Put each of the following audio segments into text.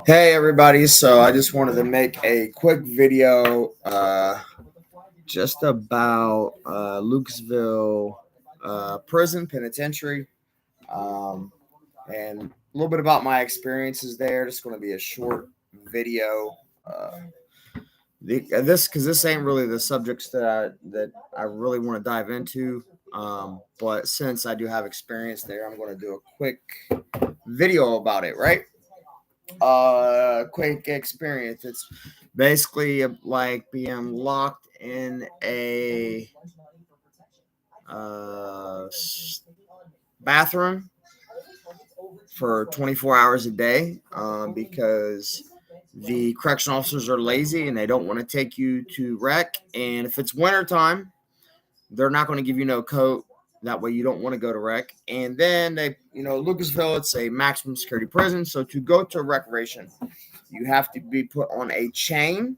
Hey everybody, so I just wanted to make a quick video just about Lucasville prison penitentiary and a little bit about my experiences there. Just going to be a short video. This ain't really the subjects that I really want to dive into. But since I do have experience there, I'm going to do a quick video about it, right? Quick experience. It's basically like being locked in a bathroom for 24 hours a day because the correction officers are lazy and they don't want to take you to rec. And if it's wintertime, they're not going to give you no coat. That way you don't want to go to rec. And then Lucasville, it's a maximum security prison. So to go to recreation, you have to be put on a chain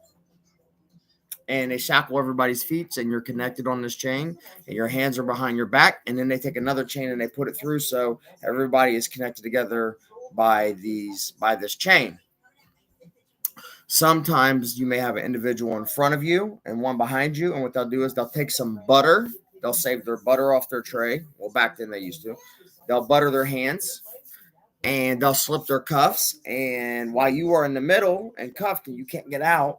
and they shackle everybody's feet and you're connected on this chain and your hands are behind your back. And then they take another chain and they put it through. So everybody is connected together by this chain. Sometimes you may have an individual in front of you and one behind you. And what they'll do is they'll take some butter. They'll save their butter off their tray. Well, back then they used to. They'll butter their hands and they'll slip their cuffs. And while you are in the middle and cuffed and you can't get out,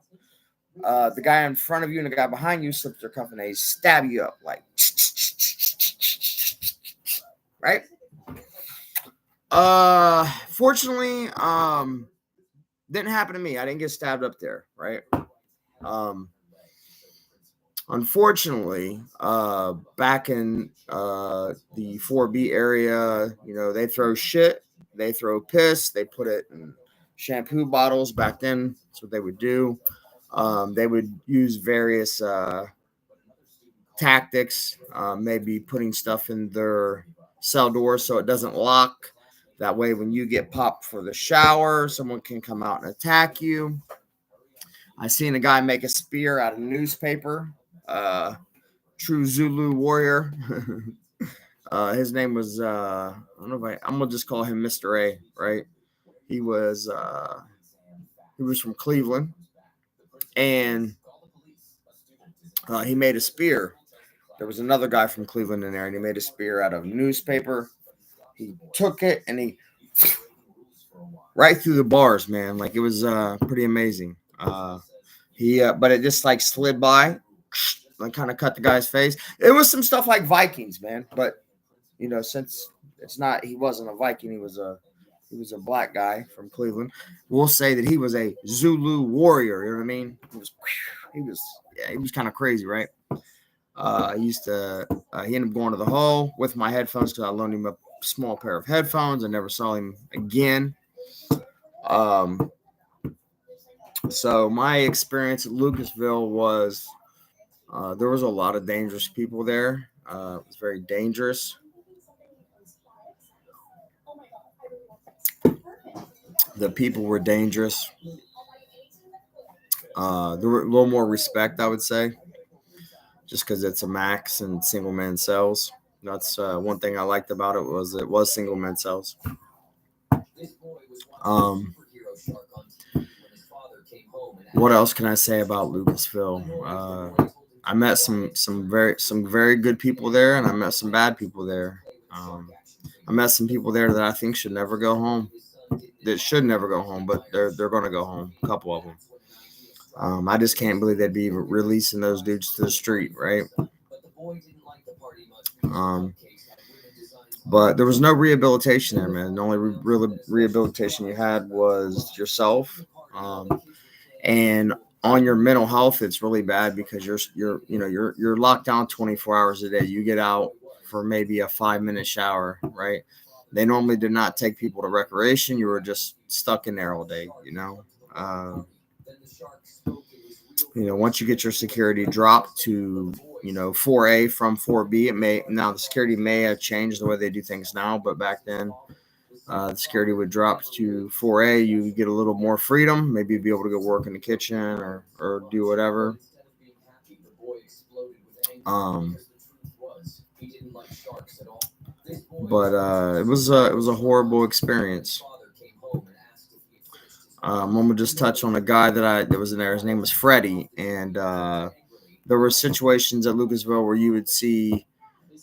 the guy in front of you and the guy behind you slips their cuff and they stab you up like, right? Fortunately, didn't happen to me. I didn't get stabbed up there, right? Unfortunately, back in the 4B area, they throw shit, they throw piss, they put it in shampoo bottles. Back then, that's what they would do. They would use various tactics, maybe putting stuff in their cell door so it doesn't lock. That way, when you get popped for the shower, someone can come out and attack you. I seen a guy make a spear out of newspaper. True Zulu warrior. His name was I don't know if I'm gonna just call him Mr. A, right? He was from Cleveland, and he made a spear. There was another guy from Cleveland in there, and he made a spear out of newspaper. He took it and he right through the bars, man. Like it was pretty amazing. But it just like slid by. Like kind of cut the guy's face. It was some stuff like Vikings, man. But since he wasn't a Viking, he was a black guy from Cleveland. We'll say that he was a Zulu warrior. You know what I mean? He was kind of crazy, right? He ended up going to the hole with my headphones because I loaned him a small pair of headphones. I never saw him again. So my experience at Lucasville was. There was a lot of dangerous people there. It was very dangerous. The people were dangerous. There were a little more respect, I would say, just because it's a max and single man cells. That's one thing I liked about it was single man cells. What else can I say about Lucasville? I met some very good people there, and I met some bad people there. I met some people there that I think should never go home. That should never go home, but they're going to go home. A couple of them. I just can't believe they'd be releasing those dudes to the street, right? But there was no rehabilitation there, man. The only real rehabilitation you had was yourself, and on your mental health, it's really bad because you're locked down 24 hours a day. You get out for maybe a 5-minute shower, right? They normally did not take people to recreation. You were just stuck in there all day, once you get your security dropped to 4A from 4B, the security may have changed the way they do things now, but back then the security would drop to 4A. You get a little more freedom. Maybe you'd be able to go work in the kitchen or do whatever. But it was a horrible experience. I'm gonna just touch on a guy that was in there. His name was Freddie, and there were situations at Lucasville where you would see,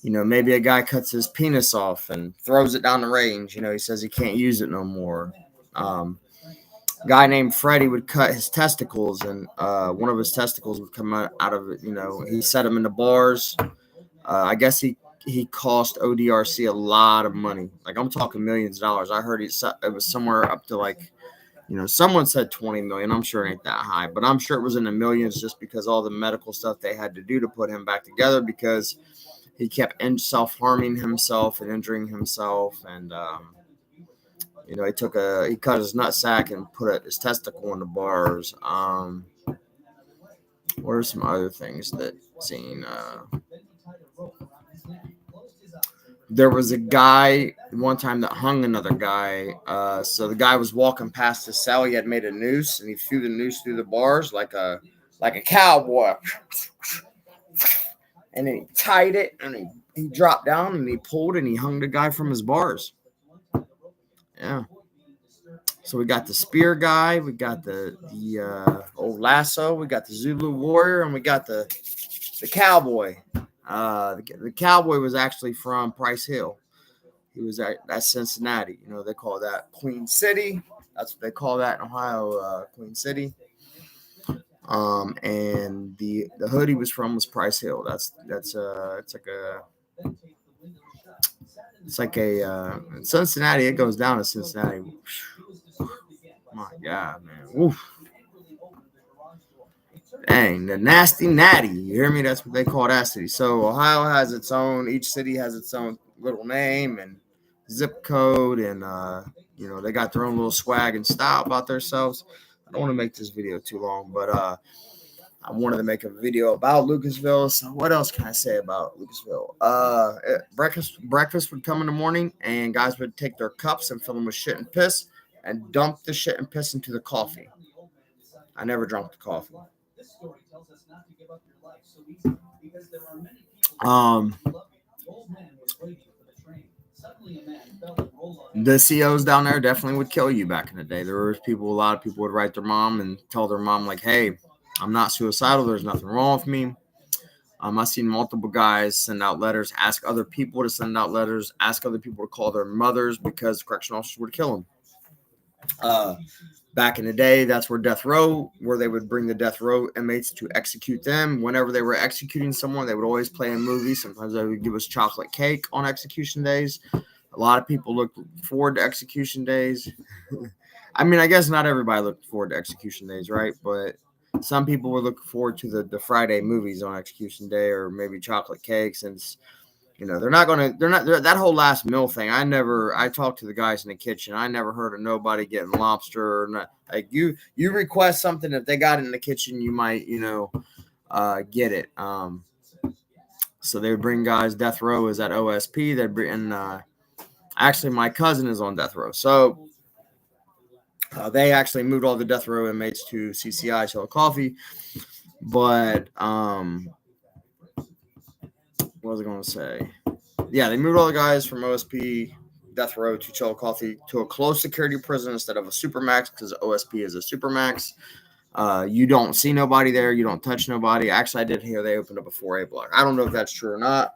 maybe a guy cuts his penis off and throws it down the range. He says he can't use it no more. A guy named Freddie would cut his testicles, and one of his testicles would come out of it. He set him in the bars. I guess he cost ODRC a lot of money. Like, I'm talking millions of dollars. I heard it was somewhere up to, like, someone said 20 million. I'm sure it ain't that high, but I'm sure it was in the millions just because all the medical stuff they had to do to put him back together, because he kept self-harming himself and injuring himself. And he cut his nut sack and put his testicle in the bars. What are some other things that seen? There was a guy one time that hung another guy. So the guy was walking past his cell. He had made a noose, and he threw the noose through the bars like a cowboy. And then he tied it, and he dropped down, and he pulled, and he hung the guy from his bars. Yeah. So we got the spear guy, we got the old lasso, we got the Zulu warrior, and we got the cowboy. The cowboy was actually from Price Hill. He was at Cincinnati. They call that Queen City. That's what they call that in Ohio, Queen City. And the hood he was from was Price Hill. It's like a in Cincinnati. It goes down to Cincinnati. My God, man. Oof. Dang, the nasty natty. You hear me? That's what they call that city. So Ohio has its own. Each city has its own little name and zip code, and they got their own little swag and style about themselves. I don't want to make this video too long, but I wanted to make a video about Lucasville. So what else can I say about Lucasville? Breakfast would come in the morning, and guys would take their cups and fill them with shit and piss, and dump the shit and piss into the coffee. I never drank the coffee. The COs down there definitely would kill you back in the day. There were a lot of people would write their mom and tell their mom, like, hey, I'm not suicidal. There's nothing wrong with me. I've seen multiple guys send out letters, ask other people to send out letters, ask other people to call their mothers because correctional officers would kill them. Back in the day, that's where they would bring the death row inmates to execute them. Whenever they were executing someone, they would always play a movie. Sometimes they would give us chocolate cake on execution days. A lot of people look forward to execution days. I mean, I guess not everybody looked forward to execution days, right? But some people would look forward to the Friday movies on execution day, or maybe chocolate cakes. And they're not that whole last meal thing. I talked to the guys in the kitchen. I never heard of nobody getting lobster or not. Like, you request something, if they got it in the kitchen, you might, get it. So they would bring guys. Death row is at OSP. They'd bring, actually, my cousin is on death row. So they actually moved all the death row inmates to CCI, Chill Coffee. But, what was I going to say? Yeah, they moved all the guys from OSP death row to Chill Coffee to a close security prison instead of a supermax, because OSP is a supermax. You don't see nobody there. You don't touch nobody. Actually, I did hear they opened up a 4A block. I don't know if that's true or not.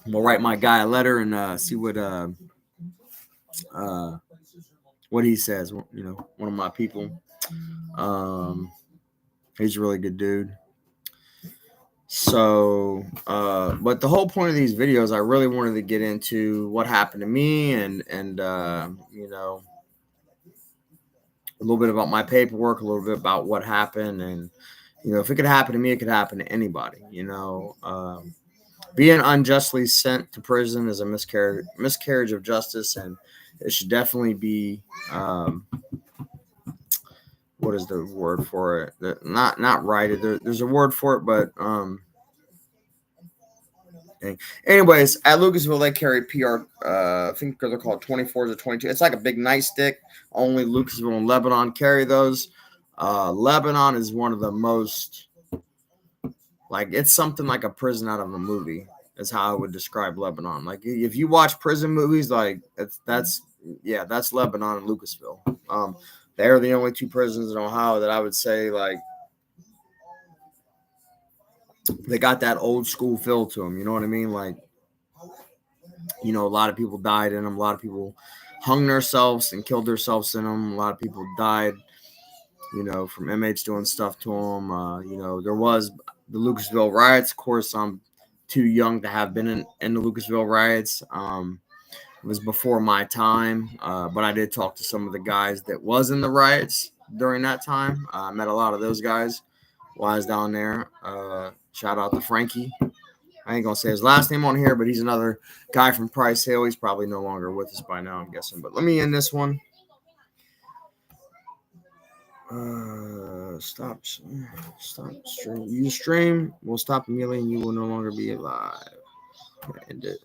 We'll write my guy a letter and see what he says. One of my people. He's a really good dude. So, but the whole point of these videos, I really wanted to get into what happened to me and a little bit about my paperwork, a little bit about what happened. And, if it could happen to me, it could happen to anybody. Being unjustly sent to prison is a miscarriage of justice, and it should definitely be, what is the word for it? Not righted. There's a word for it, but anyways, at Lucasville they carry PR. I think they're called 24s or 22. It's like a big nightstick. Only Lucasville and Lebanon carry those. Lebanon is one of the most, like, it's something like a prison out of a movie. is how I would describe Lebanon. Like if you watch prison movies, like that's Lebanon and Lucasville. They're the only two prisons in Ohio that I would say like they got that old school feel to them. You know what I mean? Like, you know, a lot of people died in them. A lot of people hung themselves and killed themselves in them. A lot of people died, you know, from inmates doing stuff to them. You know, there was the Lucasville riots. Of course, I'm too young to have been in the Lucasville riots. It was before my time, but I did talk to some of the guys that was in the riots during that time. I met a lot of those guys while I was down there. Shout out to Frankie. I ain't gonna say his last name on here, but he's another guy from Price Hill. He's probably no longer with us by now, I'm guessing. But let me end this one. Stop stream. You stream will stop immediately, and you will no longer be alive. End it.